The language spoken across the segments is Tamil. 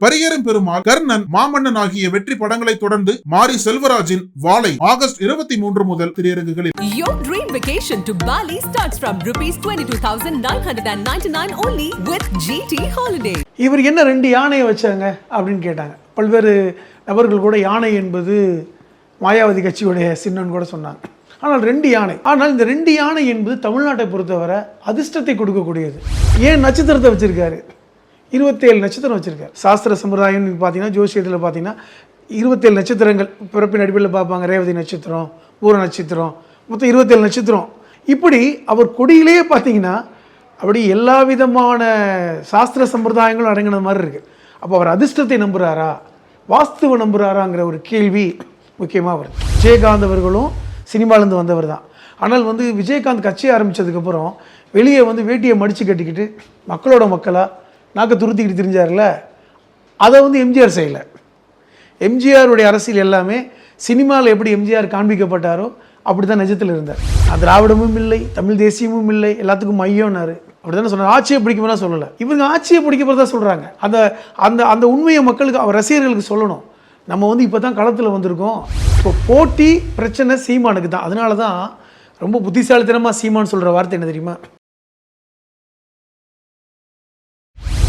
பரியேறும் பெருமாள், கர்ணன், மாமன்னன் ஆகிய வெற்றி படங்களை தொடர்ந்து மாரி செல்வராஜின் வாளை ஆகஸ்ட் 23 முதல் திரையரங்குகளில். Your dream vacation to Bali starts from ₹22,999 only with GT Holiday. இவர் என்ன 2 யானையை வச்சாங்க அப்படின்னு கேட்டாங்க. பல்வேறு நபர்கள் கூட யானை என்பது மாயாவதி கட்சியுடைய சின்னன்னு கூட சொன்னாங்க. ஆனால் 2 யானை. ஆனால் இந்த 2 யானை என்பது தமிழ்நாட்டை பொறுத்தவரை அதிர்ஷ்டத்தை கொடுக்கக்கூடியது. ஏன் நட்சத்திரத்தை வச்சிருக்காரு? 27 நட்சத்திரம் வச்சுருக்காரு. சாஸ்திர சம்பிரதாயம் பார்த்தீங்கன்னா, ஜோசியத்தில் பார்த்தீங்கன்னா 27 நட்சத்திரங்கள் பிறப்பின் அடிப்படையில் பார்ப்பாங்க. ரேவதி நட்சத்திரம், பூர நட்சத்திரம், மொத்தம் 27 நட்சத்திரம். இப்படி அவர் கொடியிலேயே பார்த்தீங்கன்னா அப்படி எல்லா விதமான சாஸ்திர சம்பிரதாயங்களும் அடங்கின மாதிரி இருக்குது. அப்போ அவர் அதிர்ஷ்டத்தை நம்புகிறாரா, வாஸ்துவை நம்புகிறாராங்கிற ஒரு கேள்வி முக்கியமாக வருது. விஜயகாந்த் அவர்களும் சினிமாலேருந்து வந்தவர் தான். ஆனால் விஜயகாந்த் கட்சி ஆரம்பித்ததுக்கப்புறம் வெளியே வேட்டியை மடித்து கட்டிக்கிட்டு மக்களோட மக்களாக நாக்க துருத்திக்கிட்டு தெரிஞ்சார்ல, அதை எம்ஜிஆர் செய்யலை. எம்ஜிஆருடைய அரசியல் எல்லாமே சினிமாவில் எப்படி எம்ஜிஆர் காண்பிக்கப்பட்டாரோ அப்படி தான் நிஜத்தில் இருந்தார். திராவிடமும் இல்லை, தமிழ் தேசியமும் இல்லை, எல்லாத்துக்கும் மையம்னாரு. அப்படி தானே சொன்னார். ஆட்சியை பிடிக்கும்போது சொல்லலை. இவங்க ஆட்சியை பிடிக்கப்படுறதா சொல்கிறாங்க. அந்த அந்த அந்த உண்மையை மக்களுக்கு, அவர் ரசிகர்களுக்கு சொல்லணும். நம்ம இப்போ தான் களத்தில் வந்திருக்கோம். இப்போ போட்டி பிரச்சனை சீமானுக்கு தான். அதனால தான் ரொம்ப புத்திசாலித்தனமாக சீமான் சொல்கிற வார்த்தை என்ன தெரியுமா?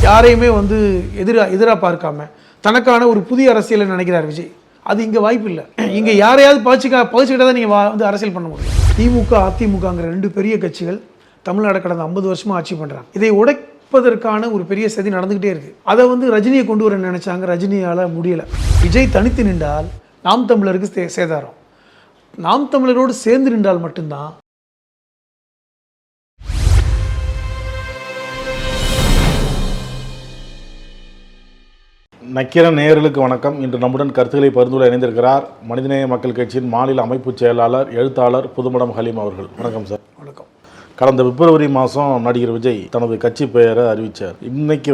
யாரையுமே எதிராக பார்க்காம தனக்கான ஒரு புதிய அரசியலை நினைக்கிறார் விஜய். அது இங்கே வாய்ப்பு இல்லை. இங்கே யாரையாவது பகிச்சுக்கிட்டா தான் நீங்கள் அரசியல் பண்ண முடியும். திமுக, அதிமுகங்கிற 2 பெரிய கட்சிகள் தமிழ்நாடு கடந்த 50 வருஷமாக ஆட்சி பண்ணுறாங்க. இதை உடைப்பதற்கான ஒரு பெரிய சதி நடந்துக்கிட்டே இருக்குது. அதை ரஜினியை கொண்டு வர நினைச்சாங்க. ரஜினியால் முடியலை. விஜய் தனித்து நின்றால் நாம் தமிழருக்கு சேதாரம். நாம் தமிழரோடு சேர்ந்து நின்றால் மட்டும்தான். நக்கீரன் நேயர்களுக்கு வணக்கம். இன்று நம்முடன் கருத்துக்களை பரிந்துரை இணைந்திருக்கிறார் மனிதநேய மக்கள் கட்சியின் மாநில அமைப்பு செயலாளர், எழுத்தாளர் புதுமடம் ஹலீம் அவர்கள். வணக்கம் சார். வணக்கம். கடந்த பிப்ரவரி மாதம் நடிகர் விஜய் தனது கட்சி பெயரை அறிவித்தார். இன்னைக்கு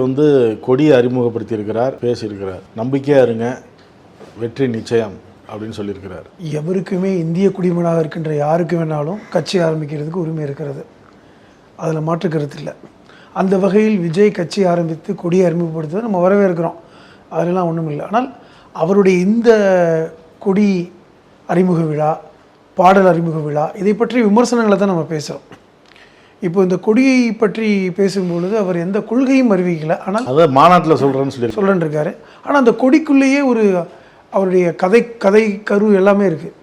கொடியை அறிமுகப்படுத்தியிருக்கிறார், பேசியிருக்கிறார். நம்பிக்கையாக இருங்க, வெற்றி நிச்சயம் அப்படின்னு சொல்லியிருக்கிறார். எவருக்குமே இந்திய குடிமகனாக இருக்கின்ற யாருக்கு வேணாலும் கட்சி ஆரம்பிக்கிறதுக்கு உரிமை இருக்கிறது. அதில் மாற்று கருத்து இல்லை. அந்த வகையில் விஜய் கட்சி ஆரம்பித்து கொடியை அறிமுகப்படுத்துவதை நம்ம வரவேற்கிறோம். அதெல்லாம் ஒன்றும் இல்லை. ஆனால் அவருடைய இந்த கொடி அறிமுக விழா, பாடல் அறிமுக விழா, இதை பற்றி விமர்சனங்களை தான் நம்ம பேசுகிறோம். இப்போ இந்த கொடியை பற்றி பேசும்பொழுது அவர் எந்த கொள்கையும் அறிவிக்கலை. ஆனால் அதை மாநாட்டில் சொல்கிறேன்னு இருக்காரு. ஆனால் அந்த கொடிக்குள்ளேயே அவருடைய கதை கரு எல்லாமே இருக்குது.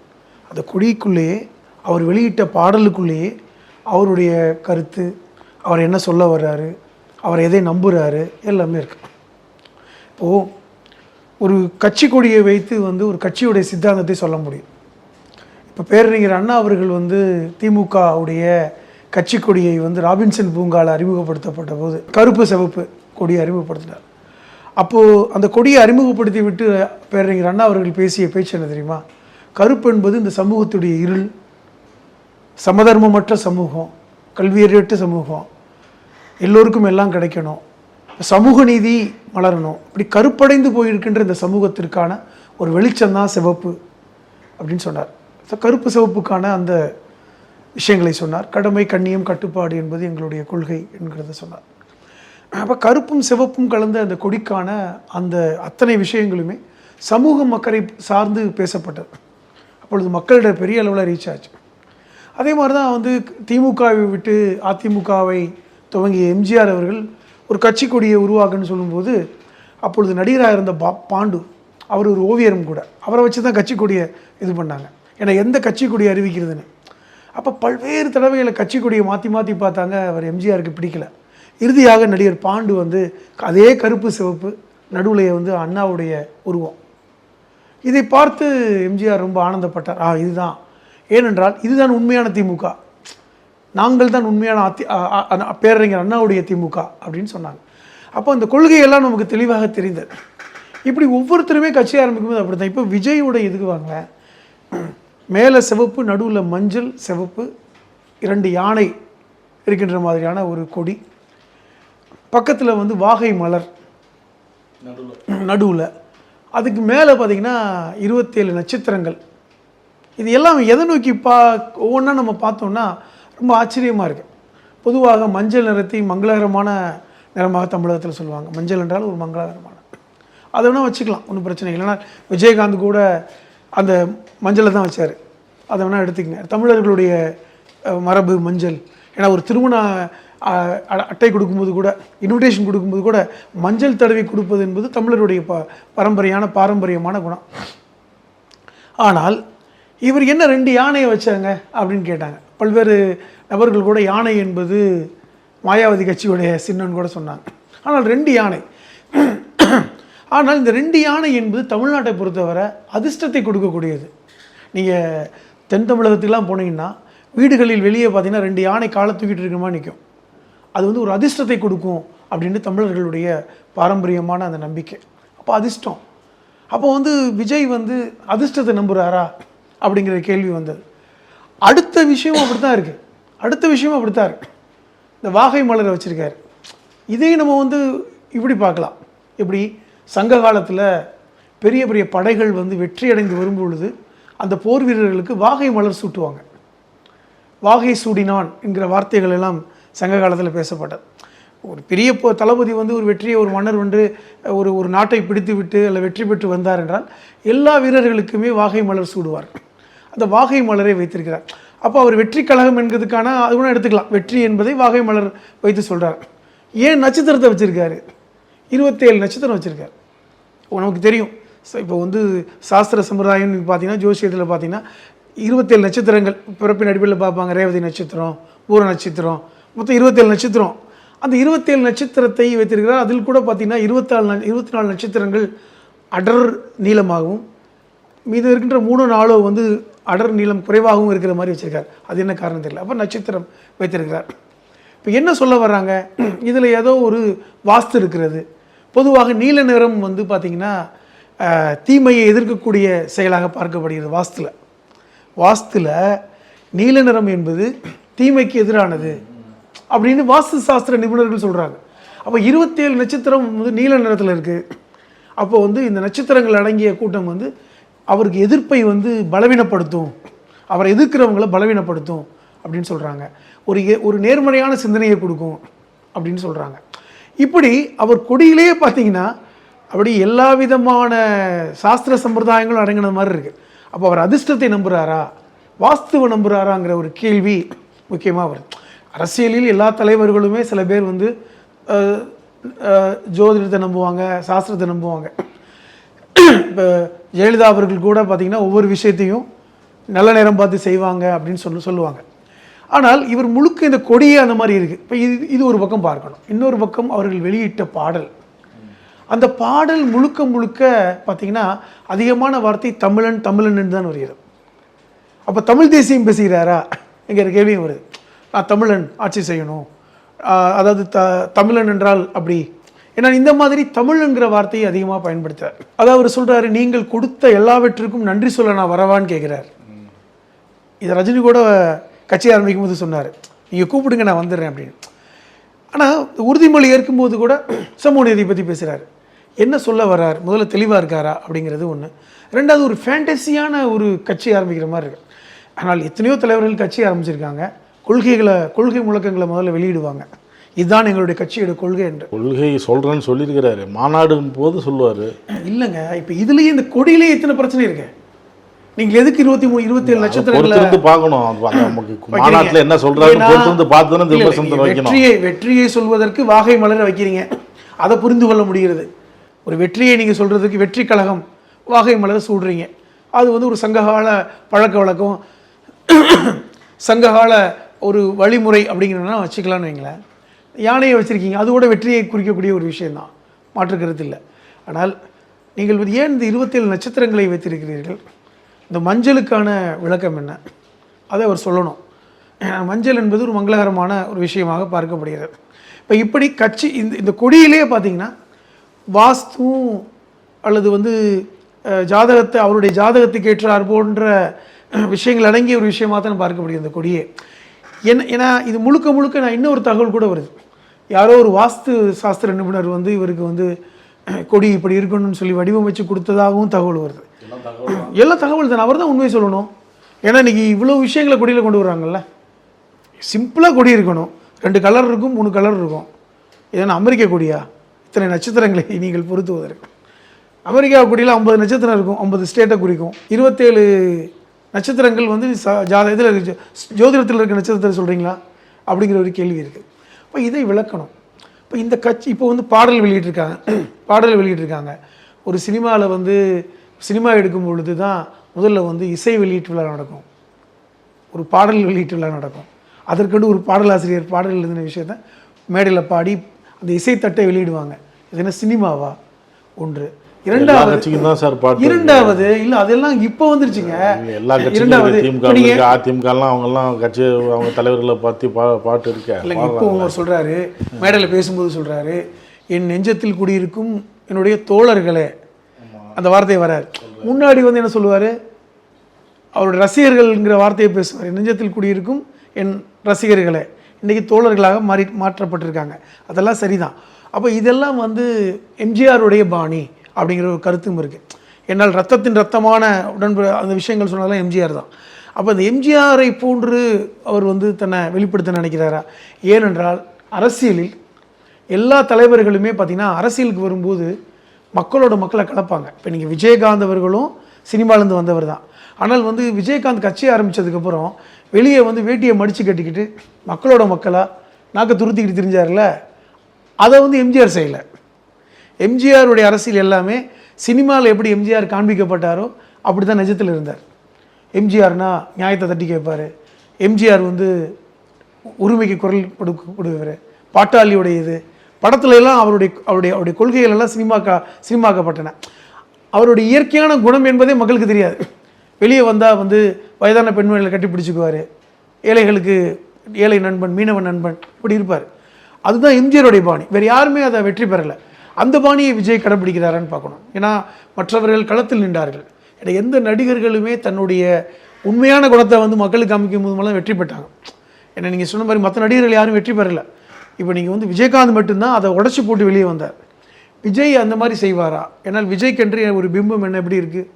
அந்த கொடிக்குள்ளேயே அவர் வெளியிட்ட பாடலுக்குள்ளேயே அவருடைய கருத்து, அவர் என்ன சொல்ல வர்றாரு, அவர் எதை நம்புகிறாரு எல்லாமே இருக்குது. இப்போது ஒரு கட்சி கொடியை வைத்து ஒரு கட்சியுடைய சித்தாந்தத்தை சொல்ல முடியும். இப்போ பேரறிஞர் அண்ணா அவர்கள் திமுகவுடைய கட்சி கொடியை ராபின்சன் பூங்காவில் அறிமுகப்படுத்தப்பட்ட போது கருப்பு சிவப்பு கொடியை அறிமுகப்படுத்தினார். அப்போது அந்த கொடியை அறிமுகப்படுத்தி விட்டு பேரறிஞர் அண்ணா அவர்கள் பேசிய பேச்சு என்ன தெரியுமா? கருப்பு என்பது இந்த சமூகத்துடைய இருள், சமதர்மமற்ற சமூகம், கல்வியறிவற்ற சமூகம், எல்லோருக்கும் எல்லாம் கிடைக்கணும், சமூக நீதி மலரணும். இப்படி கருப்படைந்து போயிருக்கின்ற இந்த சமூகத்திற்கான ஒரு வெளிச்சம்தான் சிவப்பு அப்படின்னு சொன்னார். கருப்பு சிவப்புக்கான அந்த விஷயங்களை சொன்னார். கடமை, கண்ணியம், கட்டுப்பாடு என்பது எங்களுடைய கொள்கை என்கிறத சொன்னார். அப்போ கருப்பும் சிவப்பும் கலந்த அந்த கொடிக்கான அந்த அத்தனை விஷயங்களுமே சமூக மக்களை சார்ந்து பேசப்பட்டது. அப்பொழுது மக்களிட பெரிய அளவில் ரீச் ஆச்சு. அதே மாதிரி தான் திமுகவை விட்டு அதிமுகவை துவங்கிய எம்ஜிஆர் அவர்கள் ஒரு கட்சி கொடியை உருவாக்குன்னு சொல்லும்போது அப்பொழுது நடிகராக இருந்த பாண்டு, அவர் ஒரு ஓவியரும் கூட, அவரை வச்சு தான் கட்சி கொடியை இது பண்ணாங்க. ஏன்னா எந்த கட்சி கொடியை அறிவிக்கிறதுன்னு. அப்போ பல்வேறு தடவைகளை கட்சி கொடியை மாற்றி பார்த்தாங்க. அவர் எம்ஜிஆருக்கு பிடிக்கல. இறுதியாக நடிகர் பாண்டு அதே கருப்பு சிவப்பு நடுவில் அண்ணாவுடைய உருவம். இதை பார்த்து எம்ஜிஆர் ரொம்ப ஆனந்தப்பட்டார். இதுதான், ஏனென்றால் இதுதான் உண்மையான திமுக, நாங்கள் தான் உண்மையான பேரறிஞர் அண்ணாவுடைய திமுக அப்படின்னு சொன்னாங்க. அப்போ அந்த கொள்கையெல்லாம் நமக்கு தெளிவாக தெரிந்தது. இப்படி ஒவ்வொருத்தருமே கட்சி ஆரம்பிக்கும்போது அப்படி தான். இப்போ விஜயோட இதுக்கு வாங்க, மேலே சிவப்பு, நடுவில் மஞ்சள் சிவப்பு, 2 யானை இருக்கின்ற மாதிரியான ஒரு கொடி, பக்கத்தில் வாகை மலர் நடுவில், அதுக்கு மேலே பார்த்திங்கன்னா 27 நட்சத்திரங்கள். இது எல்லாம் எதை நோக்கி ஒவ்வொன்றா நம்ம பார்த்தோம்னா ரொம்ப ஆச்சரியமாக இருக்குது. பொதுவாக மஞ்சள் நிறத்தை மங்களகரமான நிறமாக தமிழகத்தில் சொல்லுவாங்க. மஞ்சள் என்றால் ஒரு மங்களகரமான, அதை வேணால் வச்சுக்கலாம், ஒன்றும் பிரச்சனை இல்லை. ஏன்னா விஜயகாந்த் கூட அந்த மஞ்சளை தான் வச்சார், அதை வேணால் எடுத்துக்கங்க. தமிழர்களுடைய மரபு மஞ்சள். ஏன்னா ஒரு திருமண அட்டை கொடுக்கும்போது கூட, இன்விடேஷன் கொடுக்கும்போது கூட மஞ்சள் தடவி கொடுப்பது என்பது தமிழருடைய பாரம்பரியமான குணம். ஆனால் இவர் என்ன 2 யானையை வச்சாங்க அப்படின்னு கேட்டாங்க. பல்வேறு நபர்கள் கூட யானை என்பது மாயாவதி கட்சியுடைய சின்னம்னு கூட சொன்னாங்க. ஆனால் 2 யானை. ஆனால் இந்த 2 யானை என்பது தமிழ்நாட்டை பொறுத்தவரை அதிர்ஷ்டத்தை கொடுக்கக்கூடியது. நீங்கள் தென் தமிழகத்துக்கெலாம் போனீங்கன்னா வீடுகளில் வெளியே பார்த்தீங்கன்னா 2 யானை காலை தூக்கிட்டு இருக்கிற மாதிரி நிற்கும். அது வந்து ஒரு அதிர்ஷ்டத்தை கொடுக்கும் அப்படின்னு தமிழர்களுடைய பாரம்பரியமான அந்த நம்பிக்கை. அப்போ அதிர்ஷ்டம். அப்போ வந்து விஜய் வந்து அதிர்ஷ்டத்தை நம்புகிறாரா அப்படிங்கிற கேள்வி வந்தது. அடுத்த விஷயமும் அப்படி தான் இருக்குது. இந்த வாகை மலரை வச்சுருக்காரு. இதையும் நம்ம வந்து இப்படி பார்க்கலாம். எப்படி சங்க காலத்தில் பெரிய பெரிய படைகள் வந்து வெற்றி அடைந்து வரும்பொழுது அந்த போர் வீரர்களுக்கு வாகை மலர் சூட்டுவாங்க. வாகை சூடினான் என்கிற வார்த்தைகள் எல்லாம் சங்க காலத்தில் பேசப்பட்டது. ஒரு பெரிய தளபதி வந்து ஒரு வெற்றியை, ஒரு மன்னர் வந்து ஒரு நாட்டை பிடித்து விட்டு அல்ல வெற்றி பெற்று வந்தார் என்றால் எல்லா வீரர்களுக்குமே வாகை மலர் சூடுவார். அந்த வாகை மலரை வைத்திருக்கிறார். அப்போ அவர் வெற்றி கழகம் என்கிறதுக்கான அது கூட எடுத்துக்கலாம். வெற்றி என்பதை வாகை மலர் வைத்து சொல்கிறார். ஏன் நட்சத்திரத்தை வச்சுருக்காரு? 27 நட்சத்திரம் வச்சுருக்கார். நமக்கு தெரியும், இப்போ வந்து சாஸ்திர சம்பிரதாயம் பார்த்தீங்கன்னா, ஜோசியத்தில் பார்த்தீங்கன்னா 27 நட்சத்திரங்கள் பிறப்பின் அடிப்படையில் பார்ப்பாங்க. ரேவதி நட்சத்திரம், பூர நட்சத்திரம், மொத்தம் 27 நட்சத்திரம். அந்த 27 நட்சத்திரத்தை வைத்திருக்கிறார். அதில் கூட பார்த்தீங்கன்னா 24 நட்சத்திரங்கள் அடர் நீளமாகவும், மீது இருக்கின்ற 3-4 வந்து அடர் நீளம் குறைவாகவும் இருக்கிற மாதிரி வச்சுருக்கார். அது என்ன காரணம் தெரியல. அப்போ நட்சத்திரம் வைத்திருக்கிறார். இப்போ என்ன சொல்ல வர்றாங்க, இதில் ஏதோ ஒரு வாஸ்து இருக்கிறது. பொதுவாக நீல நிறம் வந்து பார்த்திங்கன்னா தீமையை எதிர்க்கக்கூடிய செயலாக பார்க்கப்படுகிறது. வாஸ்துல நீல நிறம் என்பது தீமைக்கு எதிரானது அப்படின்னு வாஸ்து சாஸ்திர நிபுணர்கள் சொல்கிறாங்க. அப்போ 27 நட்சத்திரம் வந்து நீல நிறத்தில் இருக்குது. அப்போ வந்து இந்த நட்சத்திரங்கள் அடங்கிய கூட்டம் வந்து அவருக்கு எதிர்ப்பை வந்து பலவீனப்படுத்தும், அவரை எதிர்க்கிறவங்களை பலவீனப்படுத்தும் அப்படின்னு சொல்கிறாங்க. ஒரு நேர்மறையான சிந்தனையை கொடுக்கும் அப்படின்னு சொல்கிறாங்க. இப்படி அவர் கொடியிலேயே பார்த்தீங்கன்னா அப்படி எல்லா விதமான சாஸ்திர சம்பிரதாயங்களும் அடங்கின மாதிரி இருக்குது. அப்போ அவர் அதிர்ஷ்டத்தை நம்புகிறாரா, வாஸ்துவை நம்புகிறாராங்கிற ஒரு கேள்வி முக்கியமாக வருது. அரசியலில் எல்லா தலைவர்களுமே சில பேர் வந்து ஜோதிடத்தை நம்புவாங்க, சாஸ்திரத்தை நம்புவாங்க. இப்போ ஜெயலலிதா அவர்கள் கூட பார்த்திங்கன்னா ஒவ்வொரு விஷயத்தையும் நல்ல நேரம் பார்த்து செய்வாங்க அப்படின்னு சொல்லுவாங்க. ஆனால் இவர் முழுக்க இந்த கொடியே அந்த மாதிரி இருக்குது. இப்போ இது ஒரு பக்கம் பார்க்கணும். இன்னொரு பக்கம் அவர்கள் வெளியிட்ட பாடல், அந்த பாடல் முழுக்க பார்த்திங்கன்னா அதிகமான வார்த்தை தமிழன் தான் வருகிறது. அப்போ தமிழ் தேசியம் பேசுகிறாரா என்கிற கேள்வியும் வருது. நான் தமிழன் ஆட்சி செய்யணும், அதாவது தமிழன் என்றால் அப்படி. ஏன்னா இந்த மாதிரி தமிழ்ங்கிற வார்த்தையை அதிகமாக பயன்படுத்துகிறார். அதாவது அவர் சொல்கிறாரு, நீங்கள் கொடுத்த எல்லாவற்றிற்கும் நன்றி சொல்ல நான் வரவான்னு கேட்குறார். இதை ரஜினி கூட கட்சி ஆரம்பிக்கும் போது சொன்னார், நீங்கள் கூப்பிடுங்க நான் வந்துடுறேன் அப்படின்னு. ஆனால் உறுதிமொழி ஏற்கும்போது கூட சமூக நீதியை பற்றி பேசுகிறார். என்ன சொல்ல வர்றார், முதல்ல தெளிவாக இருக்காரா அப்படிங்கிறது ஒன்று. ரெண்டாவது, ஒரு ஃபேண்டசியான ஒரு கட்சி ஆரம்பிக்கிற மாதிரி இருக்கு. ஆனால் எத்தனையோ தலைவர்கள் கட்சி ஆரம்பிச்சிருக்காங்க, கொள்கை முழக்கங்களை முதல்ல வெளியிடுவாங்க, இதுதான் எங்களுடைய கட்சியோட கொள்கை என்று. கொள்கை சொல்கிறேன்னு சொல்லியிருக்கிறாரு, மாநாடும் போது சொல்லுவார். இல்லைங்க, இப்போ இதுலேயே இந்த கொடியிலேயே எத்தனை பிரச்சனை இருக்கு. நீங்கள் எதுக்கு 27 நட்சத்திரங்களை பார்க்கணும்? மாநாட்டில் என்ன சொல்றாரு, வெற்றியை சொல்வதற்கு வாகை மலரை வைக்கிறீங்க, அதை புரிந்து கொள்ள முடிகிறது. ஒரு வெற்றியை நீங்கள் சொல்றதுக்கு வெற்றி கழகம் வாகை மலரை சூடுறீங்க, அது வந்து ஒரு சங்ககால பழக்க வழக்கம், சங்ககால ஒரு வழிமுறை அப்படிங்கிறனா வச்சுக்கலான்னு வைங்களேன். யானையை வச்சுருக்கீங்க, அது கூட வெற்றியை குறிக்கக்கூடிய ஒரு விஷயந்தான், மாற்றுக்கிறது இல்லை. ஆனால் நீங்கள் ஏன் இந்த 27 நட்சத்திரங்களை வைத்திருக்கிறீர்கள்? இந்த மஞ்சளுக்கான விளக்கம் என்ன, அதை அவர் சொல்லணும். மஞ்சள் என்பது ஒரு மங்களகரமான ஒரு விஷயமாக பார்க்கப்படுகிறது. இப்போ இப்படி கட்சி இந்த கொடியிலே பார்த்தீங்கன்னா வாஸ்துவும் அல்லது வந்து ஜாதகத்தை, அவருடைய ஜாதகத்துக்கு ஏற்றார் போன்ற விஷயங்கள் அடங்கிய ஒரு விஷயமாக தான் பார்க்கப்படுகிறது இந்த கொடியே. ஏன்னா இது முழுக்க நான் இன்னொரு தகவல் கூட வருது. யாரோ ஒரு வாஸ்து சாஸ்திர நிபுணர் வந்து இவருக்கு வந்து கொடி இப்படி இருக்கணும்னு சொல்லி வடிவமைச்சு கொடுத்ததாகவும் தகவல் வருது. எல்லாம் தகவல் தானே, அவர் தான் உண்மையை சொல்லணும். ஏன்னா இன்றைக்கி இவ்வளோ விஷயங்களை கொடியில் கொண்டு வராங்கல்ல. சிம்பிளாக கொடி இருக்கணும், 2 கலர் இருக்கும், 3 கலர் இருக்கும். ஏன்னா அமெரிக்க கொடியா இத்தனை நட்சத்திரங்களை நீங்கள் பொருத்துவதற்கு? அமெரிக்கா கொடியில் 50 நட்சத்திரம் இருக்கும், 50 ஸ்டேட்டை குறிக்கும். 27 நட்சத்திரங்கள் வந்து இதில் இருக்கு, ஜோதிடத்தில் இருக்க நட்சத்திரத்தை சொல்கிறீங்களா அப்படிங்கிற ஒரு கேள்வி இருக்குது. இப்போ இதை விளக்கணும். இப்போ இந்த கட்சி இப்போ வந்து பாடல் வெளியிட்டிருக்காங்க. ஒரு சினிமாவில் வந்து சினிமா எடுக்கும் பொழுது தான் முதல்ல வந்து இசை வெளியீட்டு விழா நடக்கும், ஒரு பாடல் வெளியீட்டு விழா நடக்கும். அதற்கண்டு ஒரு பாடலாசிரியர் பாடல் எழுதின விஷயத்த மேடையில் பாடி அந்த இசைத்தட்டை வெளியிடுவாங்க. இது என்ன சினிமாவா? ஒன்று. இரண்டாவது இல்லை, அதெல்லாம் இப்போ வந்துருச்சுங்க. எல்லா இரண்டாவது அதிமுகலாம் அவங்கெல்லாம் கட்சி அவங்க தலைவர்களை பற்றி பாட்டு இருக்க இல்லைங்க. இப்போ அவர் சொல்கிறாரு, மேடையில் பேசும்போது சொல்கிறாரு, என் நெஞ்சத்தில் குடியிருக்கும் என்னுடைய தோழர்களே, அந்த வார்த்தையை வராரு. முன்னாடி வந்து என்ன சொல்லுவார், அவருடைய ரசிகர்கள்ங்கிற வார்த்தையை பேசுவார். நெஞ்சத்தில் குடியிருக்கும் என் ரசிகர்களே, இன்றைக்கி தோழர்களாக மாற்றப்பட்டிருக்காங்க. அதெல்லாம் சரிதான். அப்போ இதெல்லாம் வந்து எம்ஜிஆருடைய பாணி அப்படிங்கிற ஒரு கருத்தும் இருக்குது. என்னால் ரத்தத்தின் ரத்தமான அந்த விஷயங்கள் சொன்னாலும் எம்ஜிஆர் தான். அப்போ அந்த எம்ஜிஆரை போன்று அவர் வந்து தன்னை வெளிப்படுத்த நினைக்கிறாரா? ஏனென்றால் அரசியலில் எல்லா தலைவர்களுமே பார்த்திங்கன்னா அரசியலுக்கு வரும்போது மக்களை கலப்பாங்க. இப்போ நீங்கள் விஜயகாந்த் அவர்களும் சினிமாலேருந்து வந்தவர் தான். ஆனால் வந்து விஜயகாந்த் கட்சி ஆரம்பித்ததுக்கப்புறம் வெளியே வந்து வேட்டியை மடித்து கட்டிக்கிட்டு மக்களாக நாக்க துருத்திக்கிட்டு தெரிஞ்சார்ல, அதை வந்து எம்ஜிஆர் செய்யலை. எம்ஜிஆருடைய அரசியல் எல்லாமே சினிமாவில் எப்படி எம்ஜிஆர் காண்பிக்கப்பட்டாரோ அப்படி தான் நிஜத்தில் இருந்தார். எம்ஜிஆர்னா நியாயத்தை தட்டி கேட்பார். எம்ஜிஆர் வந்து உரிமைக்கு குரல் கொடுக்குவார். பாட்டாளியுடைய இது படத்துல எல்லாம் அவருடைய கொள்கைகள் எல்லாம் சினிமாக்கப்பட்டன. அவருடைய இயற்கையான குணம் என்பதே மக்களுக்கு தெரியாது. வெளியே வந்தால் வந்து வயதான பெண்மணிகளை கட்டி பிடிச்சிக்குவார், ஏழைகளுக்கு ஏழை நண்பன், மீனவன் நண்பன், இப்படி இருப்பார். அதுதான் எம்ஜிஆருடைய பாணி. வேறு யாருமே அதை வெற்றி பெறலை. அந்த பாணியை விஜய் கடைப்பிடிக்கிறாரான்னு பார்க்கணும். ஏன்னா மற்றவர்கள் களத்தில் நின்றார்கள். ஏன்னா எந்த நடிகர்களுமே தன்னுடைய உண்மையான குணத்தை வந்து மக்களுக்கு காமிக்கும் போது வெற்றி பெற்றாங்க. ஏன்னா நீங்கள் சொன்ன மாதிரி மற்ற நடிகர்கள் யாரும் வெற்றி பெறலை. இப்போ நீங்கள் வந்து விஜயகாந்த் மட்டும்தான் அதை உடச்சி போட்டு வெளியே வந்தார். விஜய் அந்த மாதிரி செய்வாரா? ஏன்னால் விஜய்க்கென்று ஒரு பிம்பம் என்ன எப்படி இருக்குது,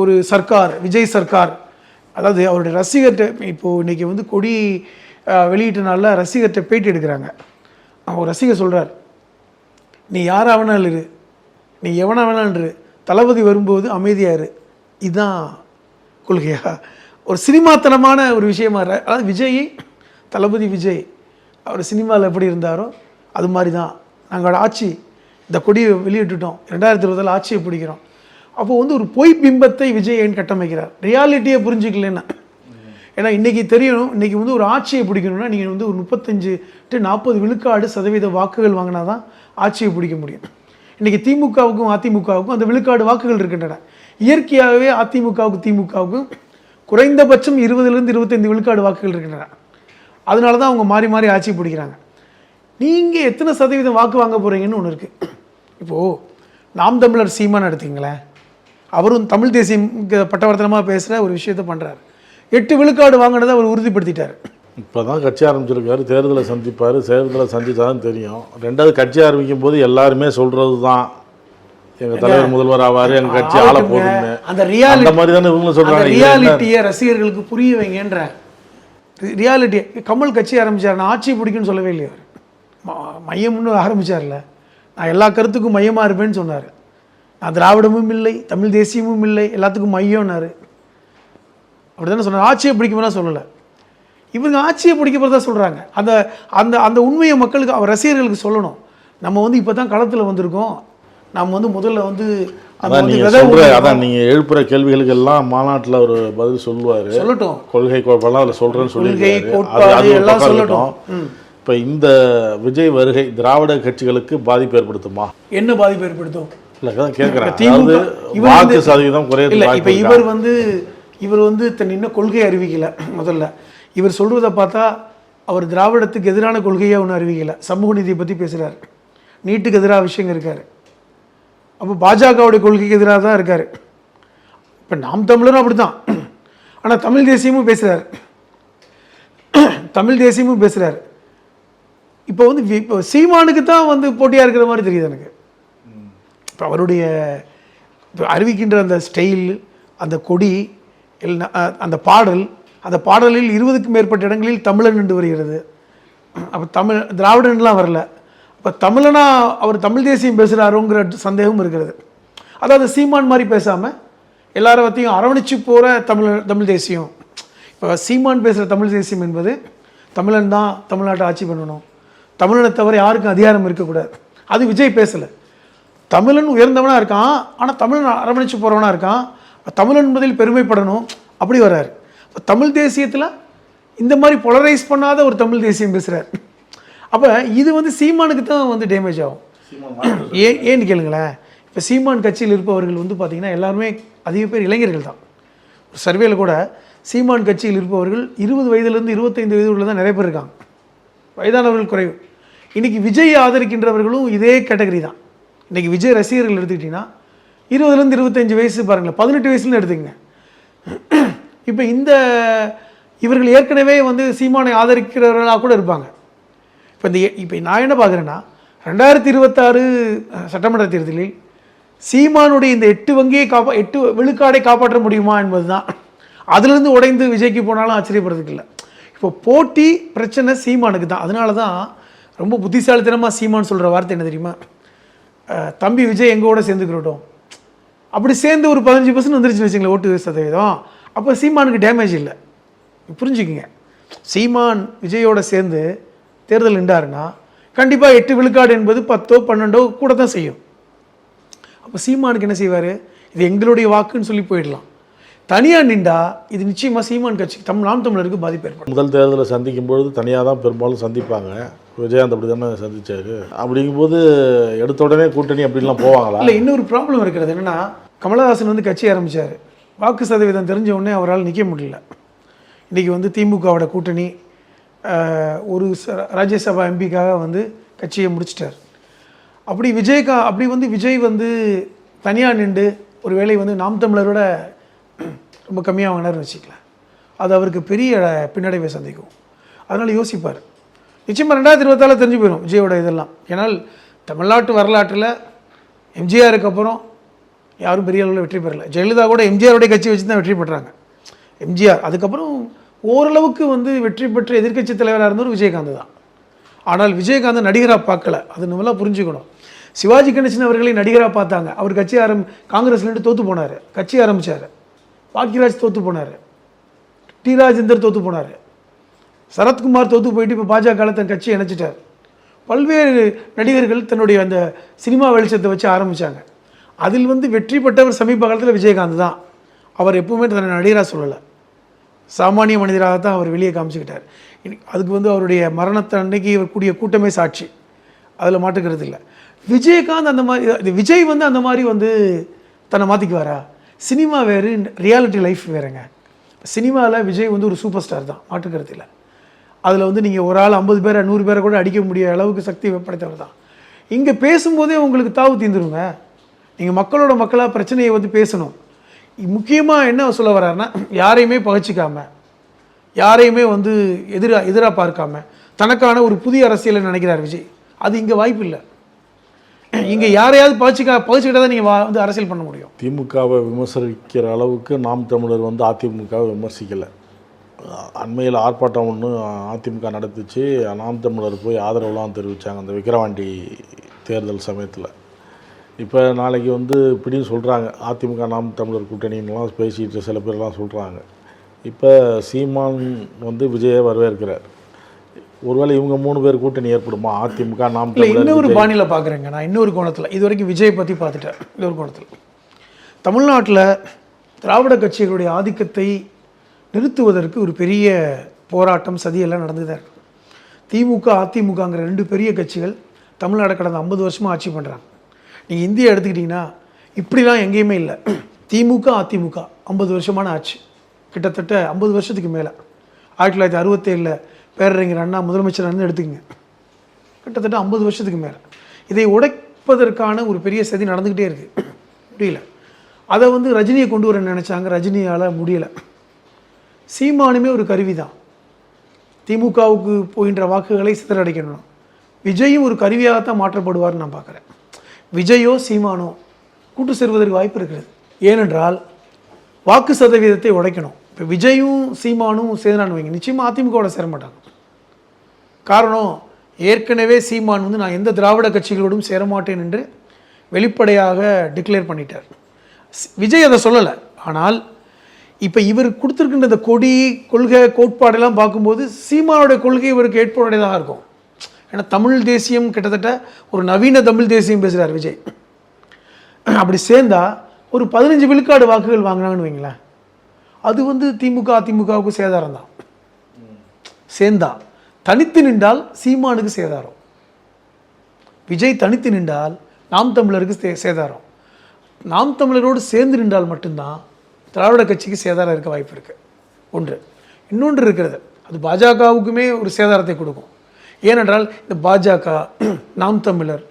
ஒரு சர்க்கார், விஜய் சர்க்கார். அதாவது அவருடைய ரசிகர்கிட்ட இப்போது இன்றைக்கி வந்து கொடி வெளியிட்டனால ரசிகர்கிட்ட பேட்டி எடுக்கிறாங்க. அவர் ரசிகர் சொல்கிறார், நீ யாராக வேணாலும் இரு, நீ எவனா வேணான்று, தளபதி வரும்போது அமைதியாரு. இதுதான் கொள்கையா? ஒரு சினிமாத்தனமான ஒரு விஷயமா. அதாவது விஜய், தளபதி விஜய் அவர் சினிமாவில் எப்படி இருந்தாரோ அது மாதிரி தான் நாங்கள் ஆட்சி, இந்த கொடியை வெளியிட்டுட்டோம், 2020 ஆட்சியை பிடிக்கிறோம். அப்போது வந்து ஒரு பொய் பிம்பத்தை விஜய் ஏன் கட்டமைக்கிறார்? ரியாலிட்டியை புரிஞ்சுக்கலன்னா. ஏன்னா இன்றைக்கி தெரியணும், இன்றைக்கி வந்து ஒரு ஆட்சியை பிடிக்கணும்னா நீங்கள் வந்து ஒரு 35 to 40 விழுக்காடு சதவீத வாக்குகள் வாங்கினா தான் ஆட்சியை பிடிக்க முடியும். இன்றைக்கி திமுகவுக்கும் அதிமுகவுக்கும் அந்த விழுக்காடு வாக்குகள் இருக்கின்றன. இயற்கையாகவே திமுகவுக்கும் குறைந்தபட்சம் 20 to 25 விழுக்காடு வாக்குகள் இருக்கின்றன. அதனால தான் அவங்க மாறி மாறி ஆட்சி பிடிக்கிறாங்க. நீங்கள் எத்தனை சதவீதம் வாக்கு வாங்க போகிறீங்கன்னு ஒன்று இருக்குது. இப்போது நாம் தமிழர் சீமான் எடுத்தீங்களேன், அவரும் தமிழ் தேசியம் பட்டவர்த்தனமாக பேசுகிற ஒரு விஷயத்தை பண்ணுறாரு. 8 விழுக்காடு வாங்கினதை அவர் உறுதிப்படுத்திட்டார். இப்போ தான் கட்சி ஆரம்பிச்சிருக்காரு, தேர்தலை சந்திப்பார், தேர்தலை சந்தித்தாதான் தெரியும். ரெண்டாவது கட்சி ஆரம்பிக்கும் போது எல்லாருமே சொல்கிறது தான், எங்கள் தலைவர் முதல்வர் ஆவார், எங்கள் கட்சி ஆள போகுதுன்னு. அந்த மாதிரி தானே இவங்களும் சொல்கிறாங்க. ரியாலிட்டியை ரசிகர்களுக்கு புரிய வைங்கன்ற ரியாலிட்டியை. கமல் கட்சி ஆரம்பித்தார், நான் ஆட்சி பிடிக்குன்னு சொல்லவே இல்லையா? மையம்னு ஆரம்பித்தார்ல, நான் எல்லா கருத்துக்கும் மையமாக இருப்பேன்னு சொன்னார். நான் திராவிடமும் இல்லை, தமிழ் தேசியமும் இல்லை, எல்லாத்துக்கும் மையம்னாரு. அப்படி தானே சொன்னார். ஆட்சியை பிடிக்கும்னா சொல்லலை. இவங்க ஆட்சியை பிடிக்க போகிறதா சொல்கிறாங்க. அந்த அந்த அந்த உண்மையை மக்களுக்கு, அவர் ரசிகர்களுக்கு சொல்லணும். நம்ம வந்து இப்போ தான் களத்தில் வந்திருக்கோம், நம்ம வந்து முதல்ல வந்து அதான் நீங்கள் எழுப்புற கேள்விகளுக்கு எல்லாம் மாநாட்டில் ஒரு பதில் சொல்லுவார். சொல்லட்டும், கொள்கை கோட்பாடெல்லாம் அதில் சொல்கிறேன்னு சொல்லட்டும். இப்போ இந்த விஜய் வருகை திராவிட கட்சிகளுக்கு பாதிப்பு ஏற்படுத்துமா? என்ன பாதிப்பு ஏற்படுத்தும்? இல்லை கேட்குறேன். வாக்கு சதவீதம் குறைய இல்லை. இப்போ இவர் வந்து தன் இன்னும் கொள்கை அறிவிக்கலை. முதல்ல இவர் சொல்கிறத பார்த்தா அவர் திராவிடத்துக்கு எதிரான கொள்கையாக ஒன்றும் அறிவிக்கலை. சமூக நீதியை பற்றி பேசுகிறார், நீட்டுக்கு எதிராக விஷயங்கள் இருக்கார். அப்போ பாஜகவுடைய கொள்கைக்கு எதிராக தான் இருக்கார். இப்போ நாம் தமிழரும் அப்படி தான். ஆனால் தமிழ் தேசியமும் பேசுகிறார். இப்போ வந்து இப்போ சீமானுக்கு தான் வந்து போட்டியாக இருக்கிற மாதிரி தெரியுது எனக்கு. இப்போ அவருடைய அறிவிக்கின்ற அந்த ஸ்டைல், அந்த கொடி, அந்த பாடலில் 20க்கும் மேற்பட்ட இடங்களில் தமிழன் என்று வருகிறது. அப்போ திராவிடன்லாம் வரல. இப்போ தமிழனா அவர் தமிழ் தேசியம் பேசுகிறாரோங்கிற சந்தேகம் இருக்கிறது. அதாவது சீமான் மாதிரி பேசாமல் எல்லாரையும் அரவணைச்சு போகிற தமிழ் தேசியம். இப்போ சீமான் பேசுகிற தமிழ் தேசியம் என்பது தமிழன் தான் தமிழ்நாட்டை ஆட்சி பண்ணணும், தமிழனை தவிர யாருக்கும் அதிகாரம் இருக்கக்கூடாது. அது விஜய் பேசலை. தமிழன் உயர்ந்தவனாக இருக்கான், ஆனால் தமிழன் அரவணைச்சு போகிறவனாக இருக்கான், தமிழன் என்பதில் பெருமைப்படணும், அப்படி வர்றாரு. இப்போ தமிழ் தேசியத்தில் இந்த மாதிரி பொலரைஸ் பண்ணாத ஒரு தமிழ் தேசியம் பேசுகிறார். அப்போ இது வந்து சீமானுக்கு தான் வந்து டேமேஜ் ஆகும். ஏன்னு கேளுங்களேன், இப்போ சீமான் கட்சியில் இருப்பவர்கள் வந்து பார்த்திங்கன்னா எல்லாருமே அதிக பேர் இளைஞர்கள் தான். ஒரு சர்வேல கூட சீமான் கட்சியில் இருப்பவர்கள் 20 வயதுலேருந்து 25 வயது உள்ள தான் நிறைய பேர் இருக்காங்க, வயதானவர்கள் குறைவு. இன்றைக்கி விஜய் ஆதரிக்கின்றவர்களும் இதே கேட்டகரி தான். இன்றைக்கி விஜய் ரசிகர்கள் எடுத்துக்கிட்டிங்கன்னா 20லேருந்து 25 வயசு பாருங்களேன், 18 வயசுலேருந்து எடுத்துக்கங்க. இப்போ இவர்கள் ஏற்கனவே வந்து சீமானை ஆதரிக்கிறவர்களாக கூட இருப்பாங்க. இப்போ நான் என்ன பார்க்குறேன்னா, 2026 சட்டமன்ற தேர்தலில் சீமானுடைய இந்த 8 விழுக்காடை காப்பாற்ற முடியுமா என்பது தான். அதுலேருந்து உடைந்து விஜய்க்கு போனாலும் ஆச்சரியப்படுறதுக்கு இல்லை. இப்போ போட்டி பிரச்சனை சீமானுக்கு தான். அதனால தான் ரொம்ப புத்திசாலித்தனமாக சீமான் சொல்கிற வார்த்தை என்ன தெரியுமா, தம்பி விஜய் எங்கூட சேர்ந்துக்கிறோம். அப்படி சேர்ந்து ஒரு 15% வந்துருச்சுன்னு வச்சுங்களேன் ஓட்டு சதவீதம், அப்போ சீமானுக்கு டேமேஜ் இல்லை. புரிஞ்சுக்குங்க, சீமான் விஜயோட சேர்ந்து தேர்தல் நின்றாருன்னா கண்டிப்பாக 8 விழுக்காடு என்பது 10 12 கூட தான் செய்யும். அப்போ சீமானுக்கு என்ன செய்வார், இது எங்களுடைய வாக்குன்னு சொல்லி போயிடலாம். தனியாக நின்றா இது நிச்சயமாக சீமான் கட்சிக்கு நாம் தமிழருக்கு பாதிப்பு ஏற்படும். முதல் தேர்தலை சந்திக்கும் பொழுது தனியாக தான் பெரும்பாலும் சந்திப்பாங்க. விஜயகாந்த் அப்படி தானே சந்திச்சாரு. அப்படிங்கும்போது எடுத்த உடனே கூட்டணி அப்படின்லாம் போவாங்களா? இல்லை, இன்னொரு ப்ராப்ளம் இருக்கிறது என்னென்னா, கமலஹாசன் வந்து கட்சி ஆரம்பித்தார், வாக்கு சதவீதம் தெரிஞ்ச உடனே அவரால் நிற்க முடியல. இன்றைக்கி வந்து திமுகவோட கூட்டணி ஒரு ராஜ்யசபா எம்பிக்காக வந்து கட்சியை முடிச்சிட்டார். அப்படி விஜய் வந்து தனியாக நின்று ஒரு வேளை வந்து நாம் தமிழரோட ரொம்ப கம்மியாக வாங்கினார்னு வச்சுக்கலாம், அது அவருக்கு பெரிய பின்னடைவை சந்திக்கும். அதனால் யோசிப்பார். நிச்சயமாக 2024 தெரிஞ்சு போயிடும் விஜயோட இதெல்லாம். ஏன்னால் தமிழ்நாட்டு வரலாற்றில் எம்ஜிஆருக்கு அப்புறம் யாரும் பெரிய அளவில் வெற்றி பெறலை. ஜெயலலிதா கூட எம்ஜிஆருடைய கட்சி வச்சு தான் வெற்றி பெற்றாங்க. எம்ஜிஆர் அதுக்கப்புறம் ஓரளவுக்கு வந்து வெற்றி பெற்ற எதிர்க்கட்சி தலைவராக இருந்தவர் விஜயகாந்த் தான். ஆனால் விஜயகாந்த் நடிகராக பார்க்கல, அது நம்மளாம் புரிஞ்சுக்கணும். சிவாஜி கணேசன் அவர்களை நடிகராக பார்த்தாங்க. அவர் காங்கிரஸ்லேருந்து தோற்று போனார், கட்சி ஆரம்பித்தார். பாக்கியராஜ் தோற்று போனார், டி ராஜேந்தர் தோற்று போனார், சரத்குமார் தோற்று போயிட்டு இப்போ பாஜக தன் கட்சியை இணைச்சிட்டார். பல்வேறு நடிகர்கள் தன்னுடைய அந்த சினிமா வெளிச்சத்தை வச்சு ஆரம்பித்தாங்க. அதில் வந்து வெற்றி பெற்றவர் சமீப காலத்தில் விஜயகாந்த் தான். அவர் எப்பவுமே தன்னை நடிகராக சொல்லலை, சாமானிய மனிதராக தான் அவர் வெளியே காமிச்சிக்கிட்டார். அதுக்கு வந்து அவருடைய மரணத்தை அன்னைக்கு அவர் கூடிய கூட்டமே சாட்சி, அதில் மாட்டுக்கிறது இல்லை. விஜயகாந்த் அந்த மாதிரி, விஜய் வந்து அந்த மாதிரி வந்து தன்னை மாற்றிக்குவாரா? சினிமா வேறு, ரியாலிட்டி லைஃப் வேறுங்க. சினிமாவில் விஜய் வந்து ஒரு சூப்பர் ஸ்டார் தான், மாட்டுக்கிறது இல்லை. அதில் வந்து நீங்கள் ஒரு ஆள் 50 பேரை 100 பேரை கூட அடிக்க முடிய அளவுக்கு சக்தி படைத்தவர் தான். இங்கே பேசும்போதே உங்களுக்கு தாவு தீந்துருங்க. நீங்கள் மக்களோட மக்களாக பிரச்சனையை வந்து பேசணும். முக்கியமாக என்ன சொல்ல வர்றாருன்னா, யாரையுமே பகைச்சிக்காமல், யாரையுமே வந்து எதிராக பார்க்காம தனக்கான ஒரு புதிய அரசியலை நினைக்கிறார் விஜய். அது இங்கே வாய்ப்பு இல்லை. இங்கே யாரையாவது பகைச்சிக்கிட்டா தான் நீங்கள் வந்து அரசியல் பண்ண முடியும். திமுகவை விமர்சிக்கிற அளவுக்கு நாம் தமிழர் வந்து அதிமுகவை விமர்சிக்கலை. அண்மையில் ஆர்ப்பாட்டம் ஒன்று அதிமுக நடத்துச்சு, நாம் தமிழர் போய் ஆதரவுலாம் தெரிவித்தாங்க அந்த விக்கிரவாண்டி தேர்தல் சமயத்தில். இப்போ நாளைக்கு வந்து இப்படின்னு சொல்கிறாங்க, அதிமுக நாம் தமிழர் கூட்டணின்லாம் பேசிட்டு சில பேர்லாம் சொல்கிறாங்க. இப்போ சீமான் வந்து விஜயை வரவேற்கிறார். ஒருவேளை இவங்க 3 பேர் கூட்டணி ஏற்படுமா? அதிமுக நாம் தமிழர். இன்னொரு பாணியில் பார்க்குறேங்க நான், இன்னொரு கோணத்தில். இது வரைக்கும் விஜய் பற்றி பார்த்துட்டேன். இன்னொரு கோணத்தில் தமிழ்நாட்டில் திராவிட கட்சிகளுடைய ஆதிக்கத்தை நிறுத்துவதற்கு ஒரு பெரிய போராட்டம் சதியெல்லாம் நடந்துதான். திமுக அதிமுகங்கிற 2 பெரிய கட்சிகள் தமிழ்நாடு கடந்த 50 வருஷமாக ஆட்சி பண்ணுறாங்க. நீங்கள் இந்தியா எடுத்துக்கிட்டிங்கன்னா இப்படிலாம் எங்கேயுமே இல்லை. திமுக அதிமுக 50 வருஷமான ஆட்சி, கிட்டத்தட்ட 50 வருஷத்துக்கு மேலே. 1967 பேரறிஞர் அண்ணா முதலமைச்சர் எடுத்துக்கங்க, கிட்டத்தட்ட 50 வருஷத்துக்கு மேலே. இதை உடைப்பதற்கான ஒரு பெரிய சதி நடந்துக்கிட்டே இருக்குது, முடியல. அதை வந்து ரஜினியை கொண்டு வர நினச்சாங்க, ரஜினியால் முடியலை. சீமானுமே ஒரு கருவி தான், திமுகவுக்கு போகின்ற வாக்குகளை சிதறடிக்கணும். விஜயும் ஒரு கருவியாகத்தான் மாற்றப்படுவார்னு நான் பார்க்குறேன். விஜயோ சீமானோ கூட்டு சேர்வதற்கு வாய்ப்பு இருக்கிறது. ஏனென்றால் வாக்கு சதவீதத்தை உடைக்கணும். இப்போ விஜயும் சீமானும் சேர்ந்தான்னு வைங்க, நிச்சயமாக அதிமுகவோட சேர மாட்டாங்க. காரணம், ஏற்கனவே சீமான் வந்து நான் எந்த திராவிட கட்சிகளோடும் சேரமாட்டேன் என்று வெளிப்படையாக டிக்ளேர் பண்ணிட்டார். விஜய் அதை சொல்லலை. ஆனால் இப்போ இவர் கொடுத்துருக்கின்ற இந்த கொடி கொள்கை கோட்பாடெல்லாம் பார்க்கும்போது சீமானுடைய கொள்கை இவருக்கு ஏற்புடையதாக இருக்கும். ஏன்னா தமிழ் தேசியம் கிட்டத்தட்ட ஒரு நவீன தமிழ் தேசியம் பேசுகிறார் விஜய். அப்படி சேர்ந்தா ஒரு 15 விழுக்காடு வாக்குகள் வாங்கினாங்கன்னு வைங்களேன், அது வந்து திமுக அதிமுகவுக்கு சேதாரம் தான். சேர்ந்தா தனித்து நின்றால் சீமானுக்கு சேதாரம், விஜய் தனித்து நின்றால் நாம் தமிழருக்கு சேதாரம், நாம் தமிழரோடு சேர்ந்து நின்றால் மட்டும்தான் திராவிட கட்சிக்கு சேதாரம் இருக்க வாய்ப்பு இருக்குது. ஒன்று. இன்னொன்று இருக்கிறது, அது பாஜகவுக்குமே ஒரு சேதாரத்தை கொடுக்கும். ஏனென்றால் இந்த பாஜக நாம் தமிழர்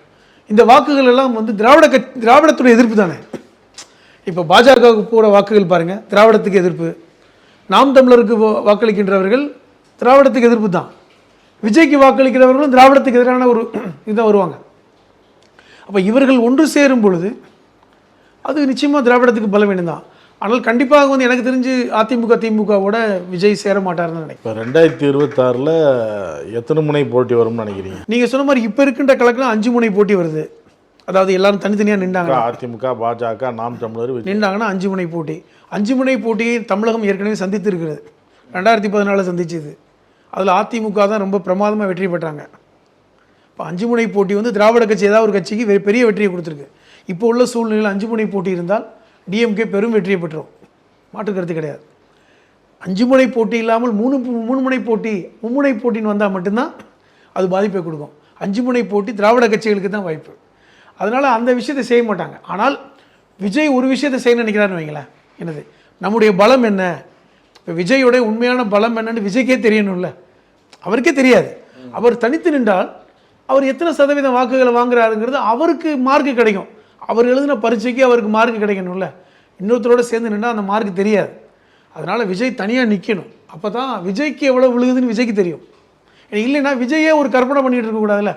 இந்த வாக்குகள் எல்லாம் வந்து திராவிடத்துடைய எதிர்ப்பு தானே. இப்போ பாஜகவுக்கு போகிற வாக்குகள் பாருங்கள், திராவிடத்துக்கு எதிர்ப்பு. நாம் தமிழருக்கு வாக்களிக்கின்றவர்கள் திராவிடத்துக்கு எதிர்ப்பு தான். விஜய்க்கு வாக்களிக்கிறவர்களும் திராவிடத்துக்கு எதிரான ஒரு இதுதான் வருவாங்க. அப்போ இவர்கள் ஒன்று சேரும் பொழுது அது நிச்சயமாக திராவிடத்துக்கு பலவீனம் தான். ஆனால் கண்டிப்பாக வந்து எனக்கு தெரிஞ்சு அதிமுக திமுகவோட விஜய் சேர மாட்டார்னு நினைக்கிறேன். இப்போ 2026 எத்தனை முனை போட்டி வரும்னு நினைக்கிறீங்க? நீங்கள் சொன்ன மாதிரி இப்போ இருக்கின்ற கலக்கில் 5 முனை போட்டி வருது. அதாவது எல்லாரும் தனித்தனியாக நின்றாங்க, அதிமுக பாஜக நாம் தமிழர் நின்றாங்கன்னா 5 முனை போட்டி. 5 முனை போட்டியை தமிழகம் ஏற்கனவே சந்தித்து இருக்கிறது. 2014 சந்திச்சது. அதில் அதிமுக தான் ரொம்ப பிரமாதமாக வெற்றி பெற்றாங்க. இப்போ 5 முனை போட்டி வந்து திராவிட கட்சி ஏதாவது ஒரு கட்சிக்கு பெரிய வெற்றியை கொடுத்துருக்கு. இப்போ உள்ள சூழ்நிலையில் 5 முனை போட்டி இருந்தால் டிஎம்கே பெரும் வெற்றியை பெற்றோம், மாற்று கருத்து கிடையாது. 5 முனை போட்டி இல்லாமல் 3 முனை போட்டி மும்முனை போட்டின்னு வந்தால் மட்டும்தான் அது பாதிப்பை கொடுக்கும். 5 முனை போட்டி திராவிட கட்சிகளுக்கு தான் வாய்ப்பு. அதனால் அந்த விஷயத்தை செய்ய மாட்டாங்க. ஆனால் விஜய் ஒரு விஷயத்தை செய்யணும்னு நினைக்கிறாருன்னு வைங்களேன், என்னது நம்முடைய பலம் என்ன, இப்போ விஜயோடைய உண்மையான பலம் என்னன்னு விஜய்க்கே தெரியணும்ல, அவருக்கே தெரியாது. அவர் தனித்து நின்றால் அவர் எத்தனை சதவீதம் வாக்குகளை வாங்குறாருங்கிறது அவருக்கு மார்க்கு கிடைக்கும். அவர் எழுதின பரீட்சைக்கு அவருக்கு மார்க்கு கிடைக்கணும்ல. இன்னொருத்தரோட சேர்ந்து நின்றால் அந்த மார்க்கு தெரியாது. அதனால் விஜய் தனியாக நிற்கணும். அப்போ தான் விஜய்க்கு எவ்வளோ விழுகுதுன்னு விஜய்க்கு தெரியும். இல்லைன்னா விஜயே ஒரு கற்பனை பண்ணிகிட்டு இருக்கக்கூடாதுல்ல,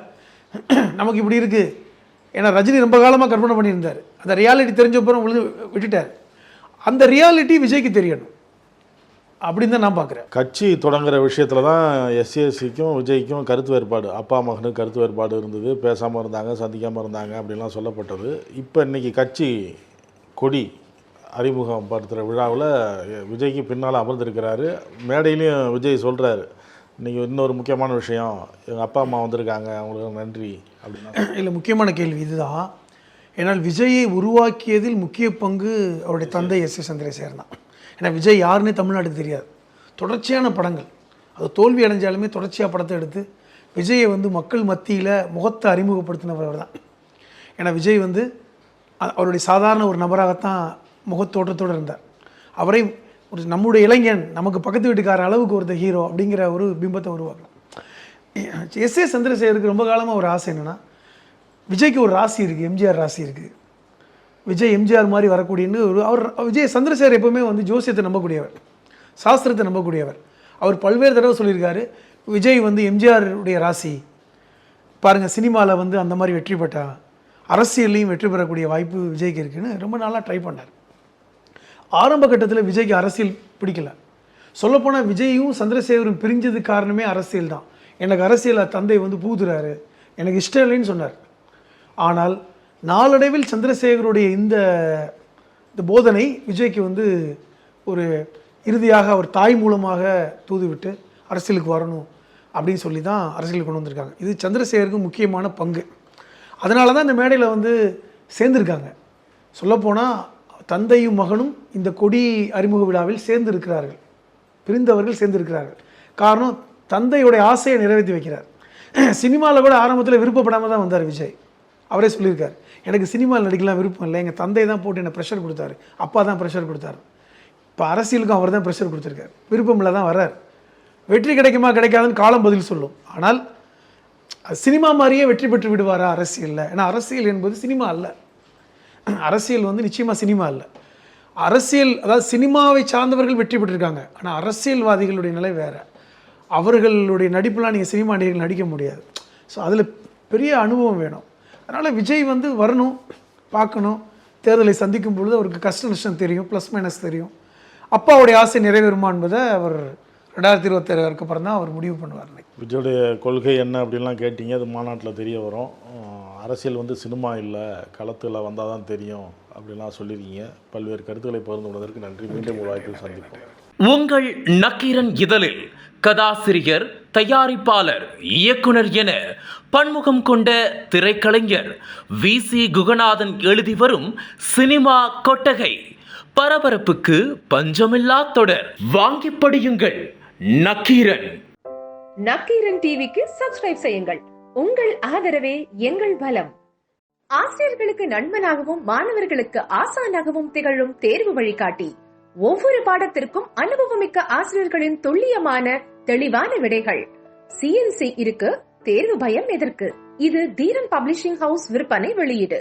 நமக்கு இப்படி இருக்குது. ஏன்னா ரஜினி ரொம்ப காலமாக கற்பனை பண்ணியிருந்தார், அந்த ரியாலிட்டி தெரிஞ்சப்பறம் விட்டுட்டார். அந்த ரியாலிட்டி விஜய்க்கு தெரியணும் அப்படின்னு தான் நான் பார்க்குறேன். கட்சி தொடங்குற விஷயத்தில் தான் எஸ்சிஎஸ்சிக்கும் விஜய்க்கும் கருத்து வேறுபாடு, அப்பா மகனுக்கு கருத்து வேறுபாடு இருந்தது, பேசாமல் இருந்தாங்க, சந்திக்காமல் இருந்தாங்க அப்படின்லாம் சொல்லப்பட்டது. இப்போ இன்றைக்கி கட்சி கொடி அறிமுகம் படுத்துகிற விழாவில் விஜய்க்கு பின்னால் அமர்ந்திருக்கிறாரு. மேடையிலையும் விஜய் சொல்கிறாரு, இன்றைக்கி இன்னொரு முக்கியமான விஷயம், எங்கள் அப்பா அம்மா வந்திருக்காங்க, அவங்களுக்கு நன்றி அப்படின்னா. இல்லை, முக்கியமான கேள்வி இதுதான். ஏன்னால் விஜயை உருவாக்கியதில் முக்கிய பங்கு அவருடைய தந்தை எஸ் ஏ சந்திரசேகரன் தான். ஏன்னா விஜய் யாருன்னே தமிழ்நாட்டுக்கு தெரியாது. தொடர்ச்சியான படங்கள், அது தோல்வி அடைஞ்சாலுமே தொடர்ச்சியாக படத்தை எடுத்து விஜயை வந்து மக்கள் மத்தியில் முகத்தை அறிமுகப்படுத்தினவர் தான். ஏன்னா விஜய் வந்து அவருடைய சாதாரண ஒரு நபராகத்தான் முகத்தோற்றத்தோடு இருந்தார். அவரை ஒரு நம்முடைய இளைஞன், நமக்கு பக்கத்து வீட்டுக்கார அளவுக்கு ஒருத்தர் ஹீரோ அப்படிங்கிற ஒரு பிம்பத்தை உருவாக்கணும். எஸ் ஏ சந்திரசேகருக்கு ரொம்ப காலமாக ஒரு ஆசை என்னென்னா, விஜய்க்கு ஒரு ராசி இருக்குது, எம்ஜிஆர் ராசி இருக்குது, விஜய் எம்ஜிஆர் மாதிரி வரக்கூடியன்னு அவர் விஜய் சந்திரசேகர் எப்போவுமே வந்து ஜோசியத்தை நம்பக்கூடியவர், சாஸ்திரத்தை நம்பக்கூடியவர். அவர் பல்வேறு தடவை சொல்லியிருக்காரு, விஜய் வந்து எம்ஜிஆருடைய ராசி பாருங்கள், சினிமாவில் வந்து அந்த மாதிரி வெற்றி பெற்றா அரசியல்லையும் வெற்றி பெறக்கூடிய வாய்ப்பு விஜய்க்கு இருக்குன்னு ரொம்ப நாளாக ட்ரை பண்ணார். ஆரம்ப கட்டத்தில் விஜய்க்கு அரசியல் பிடிக்கல. சொல்லப்போனால் விஜயும் சந்திரசேகரும் பிரிஞ்சது காரணமே அரசியல் தான். எனக்கு அரசியலில் தந்தை வந்து பூதுறாரு, எனக்கு இஷ்டம் இல்லைன்னு சொன்னார். ஆனால் நாளடைவில் சந்திரசேகருடைய இந்த போதனை விஜய்க்கு வந்து ஒரு இறுதியாக அவர் தாய் மூலமாக தூதுவிட்டு அரசியலுக்கு வரணும் அப்படின்னு சொல்லி தான் அரசியலுக்கு கொண்டு வந்திருக்காங்க. இது சந்திரசேகருக்கு முக்கியமான பங்கு. அதனால தான் இந்த மேடையில் வந்து சேர்ந்துருக்காங்க. சொல்லப்போனால் தந்தையும் மகனும் இந்த கொடி அறிமுக விழாவில் சேர்ந்து இருக்கிறார்கள், பிரிந்தவர்கள் சேர்ந்திருக்கிறார்கள். காரணம், தந்தையுடைய ஆசையை நிறைவேற்றி வைக்கிறார். சினிமாவில் கூட ஆரம்பத்தில் விருப்பப்படாமல் தான் வந்தார் விஜய். அவரே சொல்லியிருக்கார், எனக்கு சினிமாவில் நடிக்கலாம் விருப்பம் இல்லை, எங்கள் தந்தை தான் போட்டு என்னை ப்ரெஷர் கொடுத்தாரு, அப்பா தான் ப்ரெஷர் கொடுத்தாரு. இப்போ அரசியலுக்கும் அவர் தான் ப்ரெஷர் கொடுத்துருக்காரு, விருப்பம் இல்லை தான் வர்றார். வெற்றி கிடைக்குமா கிடைக்காதுன்னு காலம் பதில் சொல்லும். ஆனால் சினிமா மாதிரியே வெற்றி பெற்று விடுவாரா அரசியலில்? ஏன்னா அரசியல் என்பது சினிமா அல்ல. அரசியல் வந்து நிச்சயமாக சினிமா இல்லை. அரசியல் அதாவது சினிமாவை சார்ந்தவர்கள் வெற்றி பெற்றிருக்காங்க, ஆனால் அரசியல்வாதிகளுடைய நிலை வேறு. அவர்களுடைய நடிப்புலாம் நீங்கள் சினிமா நடிகர்கள் நடிக்க முடியாது. ஸோ அதில் பெரிய அனுபவம் வேணும். அதனால் விஜய் வந்து வரணும், பார்க்கணும், தேர்தலை சந்திக்கும் பொழுது அவருக்கு கஷ்ட நஷ்டம் தெரியும், ப்ளஸ் மைனஸ் தெரியும். அப்பாவுடைய ஆசை நிறைவேறுமா என்பதை அவர் 2027 அப்புறம் தான் அவர் முடிவு பண்ணுவார். விஜயோடைய கொள்கை என்ன அப்படின்லாம் கேட்டீங்க, அது மாநாட்டில் தெரிய வரும். அரசியல் வந்து சினிமா இல்லை, களத்தில் வந்தால் தான் தெரியும் அப்படிலாம் சொல்லியிருக்கீங்க. பல்வேறு கருத்துக்களை பகிர்ந்து கொண்டதற்கு நன்றி. மீண்டும் ஒரு வாய்ப்பில் சந்திப்போம். உங்கள் நக்கீரன் இதழில் கதாசிரியர், தயாரிப்பாளர், இயக்குனர் என பன்முகம் கொண்ட திரைக்கலைஞர் VC குகநாதன் எழுதி வரும் சினிமா கொட்டகை பரபரப்புக்கு பஞ்சமில்லா தொடர். வாங்கி படியுங்கள். நக்கீரன். நக்கீரன் டிவிக்கு சப்ஸ்கிரைப் செய்யுங்கள். உங்கள் ஆதரவே எங்கள் பலம். ஆசிரியர்களுக்கு நண்பனாகவும் மாணவர்களுக்கு ஆசானாகவும் திகழும் தேர்வு வழிகாட்டி. ஒவ்வொரு பாடத்திற்கும் அனுபவமிக்க ஆசிரியர்களின் துல்லியமான தெளிவான விடைகள். CNC இருக்கு, தேர்வு பயம் எதற்கு? இது தீரன் பப்ளிஷிங் ஹவுஸ் விற்பனை வெளியீடு.